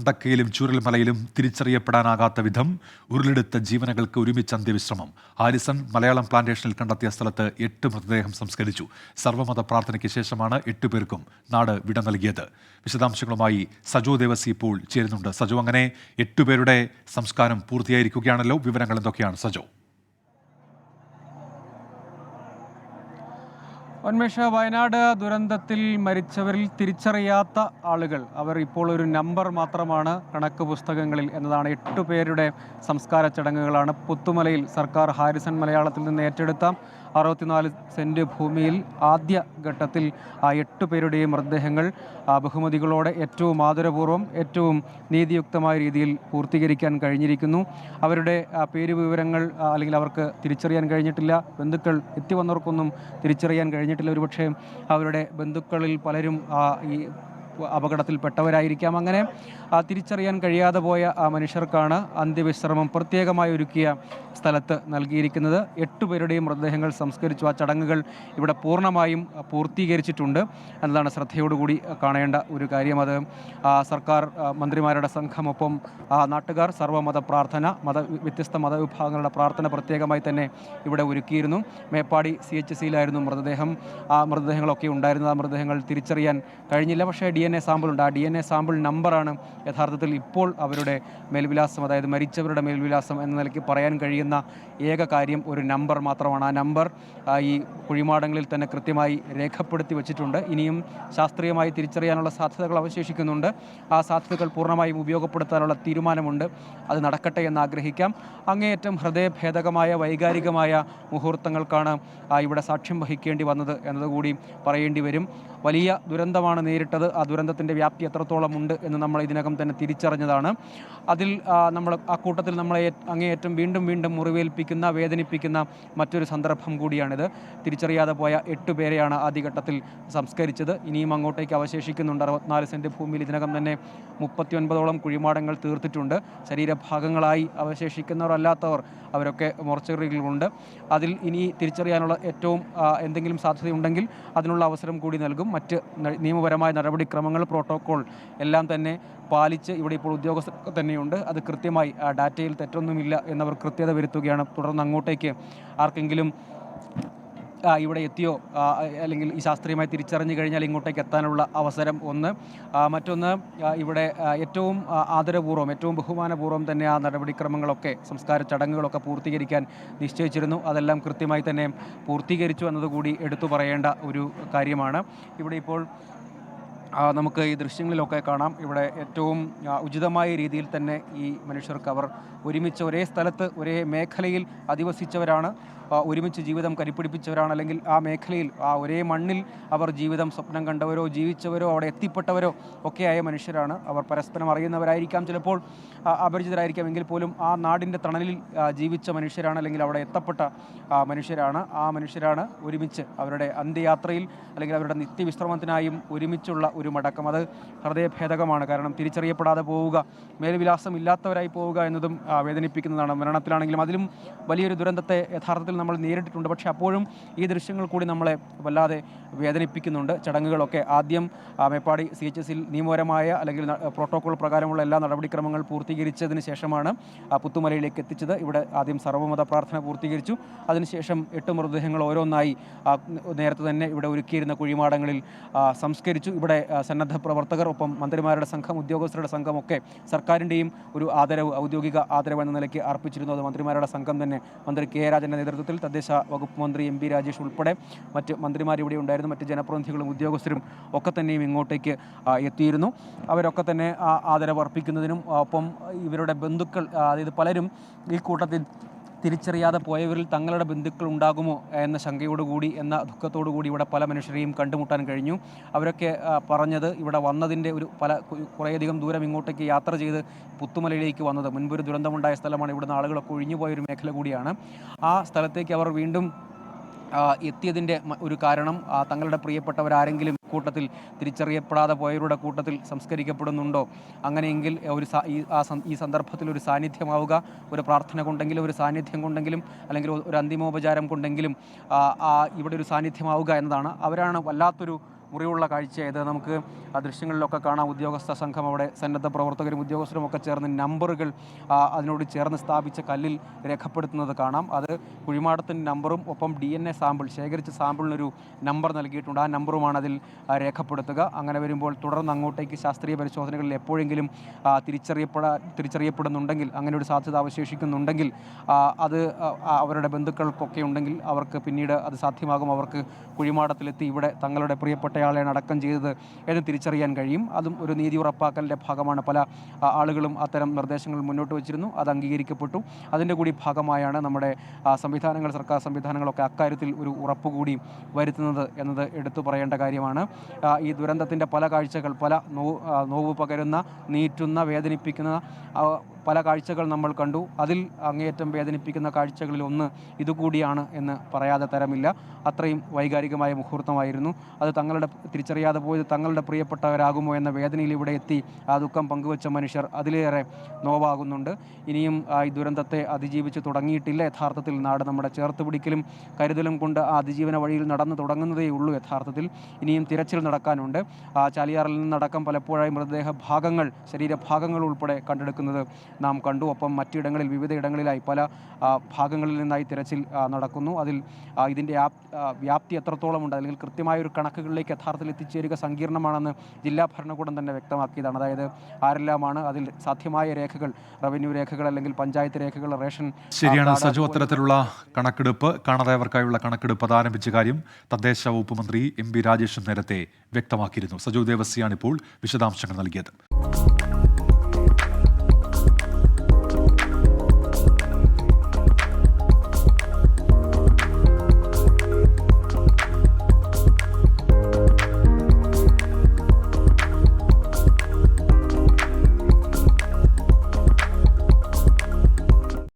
മുണ്ടക്കയിലും ചൂരൽമലയിലും തിരിച്ചറിയപ്പെടാനാകാത്ത വിധം ഉരുളെടുത്ത ജീവനുകൾക്ക് ഒരുമിച്ച് അന്ത്യവിശ്രമം. ഹാരിസൺ മലയാളം പ്ലാന്റേഷനിൽ കണ്ടെത്തിയ സ്ഥലത്ത് 8 മൃതദേഹം സംസ്കരിച്ചു. സർവ്വമത പ്രാർത്ഥനയ്ക്ക് ശേഷമാണ് 8 പേർക്കും നാട് വിട നൽകിയത്. വിശദാംശങ്ങളുമായി സജോ ദേവസി ഇപ്പോൾ ചേരുന്നുണ്ട്. സജോ, അങ്ങനെ 8 പേരുടെ സംസ്കാരം പൂർത്തിയായിരിക്കുകയാണല്ലോ. വിവരങ്ങൾ എന്തൊക്കെയാണ് സജോ? ഉന്മേഷ, വയനാട് ദുരന്തത്തിൽ മരിച്ചവരിൽ തിരിച്ചറിയാത്ത ആളുകൾ അവർ ഇപ്പോൾ ഒരു നമ്പർ മാത്രമാണ് കണക്ക് പുസ്തകങ്ങളിൽ എന്നതാണ്. 8 പേരുടെ സംസ്കാര ചടങ്ങുകളാണ് പുത്തുമലയിൽ സർക്കാർ ഹാരിസൺ മലയാളത്തിൽ നിന്ന് ഏറ്റെടുത്ത 64 സെന്റ് ഭൂമിയിൽ ആദ്യ ഘട്ടത്തിൽ ആ 8 പേരുടെയും മൃതദേഹങ്ങൾ ബഹുമതികളോടെ ഏറ്റവും ആദരപൂർവ്വം ഏറ്റവും നീതിയുക്തമായ രീതിയിൽ പൂർത്തീകരിക്കാൻ കഴിഞ്ഞിരിക്കുന്നു. അവരുടെ പേര് വിവരങ്ങൾ അല്ലെങ്കിൽ അവർക്ക് തിരിച്ചറിയാൻ കഴിഞ്ഞിട്ടില്ല. ബന്ധുക്കൾ എത്തിവന്നവർക്കൊന്നും തിരിച്ചറിയാൻ കഴിഞ്ഞിട്ടില്ല. ഒരുപക്ഷെ അവരുടെ ബന്ധുക്കളിൽ പലരും ഈ അപകടത്തിൽപ്പെട്ടവരായിരിക്കാം. അങ്ങനെ തിരിച്ചറിയാൻ കഴിയാതെ പോയ ആ മനുഷ്യർക്കാണ് അന്ത്യവിശ്രമം പ്രത്യേകമായി ഒരുക്കിയ സ്ഥലത്ത് നൽകിയിരിക്കുന്നത്. 8 പേരുടെയും മൃതദേഹങ്ങൾ സംസ്കരിച്ചു. ആ ചടങ്ങുകൾ ഇവിടെ പൂർണ്ണമായും പൂർത്തീകരിച്ചിട്ടുണ്ട് എന്നതാണ് ശ്രദ്ധയോടുകൂടി കാണേണ്ട ഒരു കാര്യം. അത് സർക്കാർ മന്ത്രിമാരുടെ സംഘമൊപ്പം നാട്ടുകാർ സർവ്വമത പ്രാർത്ഥന, വ്യത്യസ്ത മതവിഭാഗങ്ങളുടെ പ്രാർത്ഥന പ്രത്യേകമായി തന്നെ ഇവിടെ ഒരുക്കിയിരുന്നു. മേപ്പാടി CHCയിലായിരുന്നു മൃതദേഹം. ആ മൃതദേഹങ്ങളൊക്കെ ഉണ്ടായിരുന്നത്. ആ മൃതദേഹങ്ങൾ തിരിച്ചറിയാൻ കഴിഞ്ഞില്ല. പക്ഷേ DNA സാമ്പിളുണ്ട്. ആ DNA സാമ്പിൾ നമ്പറാണ് യഥാർത്ഥത്തിൽ ഇപ്പോൾ അവരുടെ മേൽവിലാസം, അതായത് മരിച്ചവരുടെ മേൽവിലാസം എന്ന നിലയ്ക്ക് പറയാൻ കഴിയുന്ന ഏക കാര്യം ഒരു നമ്പർ മാത്രമാണ്. ആ നമ്പർ ഈ കുഴിമാടങ്ങളിൽ തന്നെ കൃത്യമായി രേഖപ്പെടുത്തി വച്ചിട്ടുണ്ട്. ഇനിയും ശാസ്ത്രീയമായി തിരിച്ചറിയാനുള്ള സാധ്യതകൾ അവശേഷിക്കുന്നുണ്ട്. ആ സാധ്യതകൾ പൂർണ്ണമായും ഉപയോഗപ്പെടുത്താനുള്ള തീരുമാനമുണ്ട്. അത് നടക്കട്ടെ എന്ന് ആഗ്രഹിക്കാം. അങ്ങേയറ്റം ഹൃദയഭേദകമായ വൈകാരികമായ മുഹൂർത്തങ്ങൾക്കാണ് ഇവിടെ സാക്ഷ്യം വഹിക്കേണ്ടി വന്നത് എന്നതുകൂടി പറയേണ്ടി വരും. വലിയ ദുരന്തമാണ് നേരിട്ടത്. ആ ദുരന്തത്തിൻ്റെ വ്യാപ്തി എത്രത്തോളം ഉണ്ട് എന്ന് നമ്മൾ ഇതിനകം തന്നെ തിരിച്ചറിഞ്ഞതാണ്. അതിൽ നമ്മൾ ആ കൂട്ടത്തിൽ നമ്മളെ അങ്ങേയറ്റം വീണ്ടും വീണ്ടും മുറിവേൽപ്പിക്കുന്ന, വേദനിപ്പിക്കുന്ന മറ്റൊരു സന്ദർഭം കൂടിയാണിത്. തിരിച്ചറിയാതെ പോയ 8 പേരെയാണ് ആദ്യഘട്ടത്തിൽ സംസ്കരിച്ചത്. ഇനിയും അങ്ങോട്ടേക്ക് അവശേഷിക്കുന്നുണ്ട്. 64 സെന്റ് ഭൂമിയിൽ ഇതിനകം തന്നെ 39ഓളം കുഴിമാടങ്ങൾ തീർത്തിട്ടുണ്ട്. ശരീരഭാഗങ്ങളായി അവശേഷിക്കുന്നവർ അല്ലാത്തവർ അവരൊക്കെ മോർച്ചറികളുണ്ട്. അതിൽ ഇനി തിരിച്ചറിയാനുള്ള ഏറ്റവും എന്തെങ്കിലും സാധ്യതയുണ്ടെങ്കിൽ അതിനുള്ള അവസരം കൂടി നൽകും. മറ്റ് നിയമപരമായ നടപടിക്രമങ്ങൾ, പ്രോട്ടോക്കോൾ എല്ലാം തന്നെ പാലിച്ച് ഇവിടെ ഇപ്പോൾ ഉദ്യോഗസ്ഥർ തന്നെയുണ്ട്. അത് കൃത്യമായി ഡാറ്റയിൽ തെറ്റൊന്നുമില്ല എന്നവർ കൃത്യത വരുത്തുകയാണ്. തുടർന്ന് അങ്ങോട്ടേക്ക് ആർക്കെങ്കിലും ഇവിടെ എത്തിയോ അല്ലെങ്കിൽ ഈ ശാസ്ത്രീയമായി തിരിച്ചറിഞ്ഞു കഴിഞ്ഞാൽ ഇങ്ങോട്ടേക്ക് എത്താനുള്ള അവസരം ഒന്ന്. മറ്റൊന്ന്, ഇവിടെ ഏറ്റവും ആദരപൂർവ്വം ഏറ്റവും ബഹുമാനപൂർവ്വം തന്നെ ആ നടപടിക്രമങ്ങളൊക്കെ, സംസ്കാര ചടങ്ങുകളൊക്കെ പൂർത്തീകരിക്കാൻ നിശ്ചയിച്ചിരുന്നു. അതെല്ലാം കൃത്യമായി തന്നെ പൂർത്തീകരിച്ചു എന്നതുകൂടി എടുത്തു പറയേണ്ട ഒരു കാര്യമാണ്. ഇവിടെ ഇപ്പോൾ നമുക്ക് ഈ ദൃശ്യങ്ങളിലൊക്കെ കാണാം. ഇവിടെ ഏറ്റവും ഉചിതമായ രീതിയിൽ തന്നെ ഈ മനുഷ്യർക്ക് അവർ ഒരുമിച്ച് ഒരേ സ്ഥലത്ത് ഒരേ മേഖലയിൽ അധിവസിച്ചവരാണ്. ഒരുമിച്ച് ജീവിതം കരിപ്പിടിപ്പിച്ചവരാണ്. അല്ലെങ്കിൽ ആ മേഖലയിൽ ഒരേ മണ്ണിൽ അവർ ജീവിതം സ്വപ്നം കണ്ടവരോ ജീവിച്ചവരോ അവിടെ എത്തിപ്പെട്ടവരോ ഒക്കെയായ മനുഷ്യരാണ്. അവർ പരസ്പരം അറിയുന്നവരായിരിക്കാം, ചിലപ്പോൾ അപരിചിതരായിരിക്കാം. എങ്കിൽ പോലും ആ നാടിൻ്റെ തണലിൽ ജീവിച്ച മനുഷ്യരാണ്, അല്ലെങ്കിൽ അവിടെ എത്തപ്പെട്ട മനുഷ്യരാണ്. ആ മനുഷ്യരാണ് ഒരുമിച്ച് അവരുടെ അന്ത്യയാത്രയിൽ അല്ലെങ്കിൽ അവരുടെ നിത്യവിശ്രമത്തിനായും ഒരുമിച്ചുള്ള ഒരു മടക്കം. അത് ഹൃദയഭേദകമാണ്. കാരണം തിരിച്ചറിയപ്പെടാതെ പോവുക, മേൽവിലാസം ഇല്ലാത്തവരായി പോവുക എന്നതും വേദനിപ്പിക്കുന്നതാണ്. മരണത്തിലാണെങ്കിലും അതിലും വലിയൊരു ദുരന്തത്തെ യഥാർത്ഥത്തിൽ നമ്മൾ നേരിട്ടിട്ടുണ്ട്. പക്ഷേ അപ്പോഴും ഈ ദൃശ്യങ്ങൾ കൂടി നമ്മളെ വല്ലാതെ വേദനിപ്പിക്കുന്നുണ്ട്. ചടങ്ങുകളൊക്കെ ആദ്യം മേപ്പാടി CHCയിൽ നിയമപരമായ അല്ലെങ്കിൽ പ്രോട്ടോക്കോൾ പ്രകാരമുള്ള എല്ലാ നടപടിക്രമങ്ങൾ പൂർത്തീകരിച്ചതിന് ശേഷമാണ് പുത്തുമലയിലേക്ക് എത്തിച്ചത്. ഇവിടെ ആദ്യം സർവ്വമത പ്രാർത്ഥന പൂർത്തീകരിച്ചു. അതിനുശേഷം 8 മൃതദേഹങ്ങൾ ഓരോന്നായി നേരത്തെ തന്നെ ഇവിടെ ഒരുക്കിയിരുന്ന കുഴിമാടങ്ങളിൽ സംസ്കരിച്ചു. ഇവിടെ സന്നദ്ധ പ്രവർത്തകർ, ഒപ്പം മന്ത്രിമാരുടെ സംഘം, ഉദ്യോഗസ്ഥരുടെ സംഘമൊക്കെ സർക്കാരിൻ്റെയും ഒരു ഔദ്യോഗിക ആദരവ് എന്ന നിലയ്ക്ക് അർപ്പിച്ചിരുന്നു. അത് മന്ത്രിമാരുടെ സംഘം തന്നെ, മന്ത്രി KA രാജൻ്റെ നേതൃത്വത്തിൽ തദ്ദേശ വകുപ്പ് മന്ത്രി MP രാജേഷ് ഉൾപ്പെടെ മറ്റ് മന്ത്രിമാർ ഇവിടെ ഉണ്ടായിരുന്നു. മറ്റ് ജനപ്രതിനിധികളും ഉദ്യോഗസ്ഥരും ഒക്കെ തന്നെയും ഇങ്ങോട്ടേക്ക് എത്തിയിരുന്നു. അവരൊക്കെ തന്നെ ആദരവ് അർപ്പിക്കുന്നതിനും ഒപ്പം ഇവരുടെ ബന്ധുക്കൾ, അതായത് പലരും ഈ കൂട്ടത്തിൽ തിരിച്ചറിയാതെ പോയവരിൽ തങ്ങളുടെ ബന്ധുക്കൾ ഉണ്ടാകുമോ എന്ന ശങ്കയോടുകൂടി, എന്ന ദുഃഖത്തോടുകൂടി ഇവിടെ പല മനുഷ്യരെയും കണ്ടുമുട്ടാൻ കഴിഞ്ഞു. അവരൊക്കെ പറഞ്ഞത് ഇവിടെ വന്നതിൻ്റെ കുറേയധികം ദൂരം ഇങ്ങോട്ടേക്ക് യാത്ര ചെയ്ത് പുത്തുമലയിലേക്ക് വന്നത്, മുൻപൊരു ദുരന്തമുണ്ടായ സ്ഥലമാണ്. ഇവിടുന്ന് ആളുകളൊക്കെ ഒഴിഞ്ഞുപോയൊരു മേഖല കൂടിയാണ്. ആ സ്ഥലത്തേക്ക് അവർ വീണ്ടും എത്തിയതിൻ്റെ ഒരു കാരണം തങ്ങളുടെ പ്രിയപ്പെട്ടവരാരെങ്കിലും കൂട്ടത്തിൽ തിരിച്ചറിയപ്പെടാതെ പോയവരുടെ കൂട്ടത്തിൽ സംസ്കരിക്കപ്പെടുന്നുണ്ടോ, അങ്ങനെയെങ്കിൽ ഈ സന്ദർഭത്തിൽ ഒരു സാന്നിധ്യമാവുക, ഒരു പ്രാർത്ഥന കൊണ്ടെങ്കിലും ഒരു സാന്നിധ്യം കൊണ്ടെങ്കിലും അല്ലെങ്കിൽ ഒരു അന്തിമോപചാരം കൊണ്ടെങ്കിലും ഇവിടെ ഒരു സാന്നിധ്യമാവുക എന്നതാണ്. അവരാണ് വല്ലാത്തൊരു മുറിവുള്ള കാഴ്ചയായത്. നമുക്ക് ആ ദൃശ്യങ്ങളിലൊക്കെ കാണാം, ഉദ്യോഗസ്ഥ സംഘം അവിടെ സന്നദ്ധ പ്രവർത്തകരും ഉദ്യോഗസ്ഥരും ഒക്കെ ചേർന്ന് നമ്പറുകൾ അതിനോട് ചേർന്ന് സ്ഥാപിച്ച കല്ലിൽ രേഖപ്പെടുത്തുന്നത് കാണാം. അത് കുഴിമാടത്തിൻ്റെ നമ്പറും ഒപ്പം DNA സാമ്പിൾ ശേഖരിച്ച സാമ്പിളിനൊരു നമ്പർ നൽകിയിട്ടുണ്ട്. ആ നമ്പറുമാണ് അതിൽ രേഖപ്പെടുത്തുക. അങ്ങനെ വരുമ്പോൾ തുടർന്ന് അങ്ങോട്ടേക്ക് ശാസ്ത്രീയ പരിശോധനകളിൽ എപ്പോഴെങ്കിലും തിരിച്ചറിയപ്പെടുന്നുണ്ടെങ്കിൽ, അങ്ങനെ ഒരു സാധ്യത അവശേഷിക്കുന്നുണ്ടെങ്കിൽ, അത് അവരുടെ ബന്ധുക്കൾക്കൊക്കെ ഉണ്ടെങ്കിൽ അവർക്ക് പിന്നീട് അത് സാധ്യമാകും. അവർക്ക് കുഴിമാടത്തിലെത്തി ഇവിടെ തങ്ങളുടെ പ്രിയപ്പെട്ടയാളെയാണ് അടക്കം ചെയ്തത് എന്ന് തിരിച്ചറിയാൻ കഴിയും. അതും ഒരു നീതി ഉറപ്പാക്കലിൻ്റെ ഭാഗമാണ്. പല ആളുകളും അത്തരം നിർദ്ദേശങ്ങൾ മുന്നോട്ട് വച്ചിരുന്നു, അത് അംഗീകരിക്കപ്പെട്ടു. അതിൻ്റെ കൂടി ഭാഗമായാണ് നമ്മുടെ സർക്കാർ സംവിധാനങ്ങളൊക്കെ അക്കാര്യത്തിൽ ഒരു ഉറപ്പ് കൂടി വരുത്തുന്നത് എന്നത് എടുത്തു പറയേണ്ട കാര്യമാണ്. ഈ ദുരന്തത്തിൻ്റെ പല കാഴ്ചകൾ, പല നോവ് പകരുന്ന, നീറ്റുന്ന, വേദനിപ്പിക്കുന്ന പല കാഴ്ചകൾ നമ്മൾ കണ്ടു. അതിൽ അങ്ങേയറ്റം വേദനിപ്പിക്കുന്ന കാഴ്ചകളിൽ ഒന്ന് ഇതുകൂടിയാണ് എന്ന് പറയാതെ തരമില്ല. അത്രയും വൈകാരികമായ മുഹൂർത്തമായിരുന്നു അത്. തിരിച്ചറിയാതെ പോയത് തങ്ങളുടെ പ്രിയപ്പെട്ടവരാകുമോ എന്ന വേദനയിൽ ഇവിടെ എത്തി ആ ദുഃഖം പങ്കുവച്ച മനുഷ്യർ അതിലേറെ നോവാകുന്നുണ്ട്. ഇനിയും ഈ ദുരന്തത്തെ അതിജീവിച്ച് തുടങ്ങിയിട്ടില്ല. യഥാർത്ഥത്തിൽ നാട് നമ്മുടെ ചേർത്ത് പിടിക്കലും കരുതലും കൊണ്ട് ആ അതിജീവന വഴിയിൽ നടന്നു തുടങ്ങുന്നതേ ഉള്ളൂ. യഥാർത്ഥത്തിൽ ഇനിയും തിരച്ചിൽ നടക്കാനുണ്ട്. ചാലിയാറിൽ നിന്നടക്കം പലപ്പോഴായി മൃതദേഹ ഭാഗങ്ങൾ, ശരീരഭാഗങ്ങൾ ഉൾപ്പെടെ കണ്ടെടുക്കുന്നത് നാം കണ്ടു. ഒപ്പം മറ്റിടങ്ങളിൽ, വിവിധ ഇടങ്ങളിലായി പല ഭാഗങ്ങളിൽ നിന്നായി തിരച്ചിൽ നടക്കുന്നു. അതിൽ ഇതിൻ്റെ വ്യാപ്തി എത്രത്തോളമുണ്ട്, അല്ലെങ്കിൽ കൃത്യമായൊരു കണക്കുകളിലേക്ക് യഥാർത്ഥത്തിൽ എത്തിച്ചേരുക സങ്കീർണമാണെന്ന് ജില്ലാ ഭരണകൂടം തന്നെ വ്യക്തമാക്കിയതാണ്. അതായത് ആരെല്ലാമാണ് അതിൽ സാധ്യമായ രേഖകൾ, റവന്യൂ രേഖകൾ അല്ലെങ്കിൽ പഞ്ചായത്ത് രേഖകൾ, റേഷൻ. ശരിയാണ് സജു, അത്തരത്തിലുള്ള കണക്കെടുപ്പ്, കാണാതായവർക്കായുള്ള കണക്കെടുപ്പ് അത് ആരംഭിച്ച കാര്യം തദ്ദേശ വകുപ്പ് മന്ത്രി MP രാജേഷും നേരത്തെ വ്യക്തമാക്കിയിരുന്നു. സജു ദേവസ്യാണ് ഇപ്പോൾ വിശദാംശങ്ങൾ നൽകിയത്.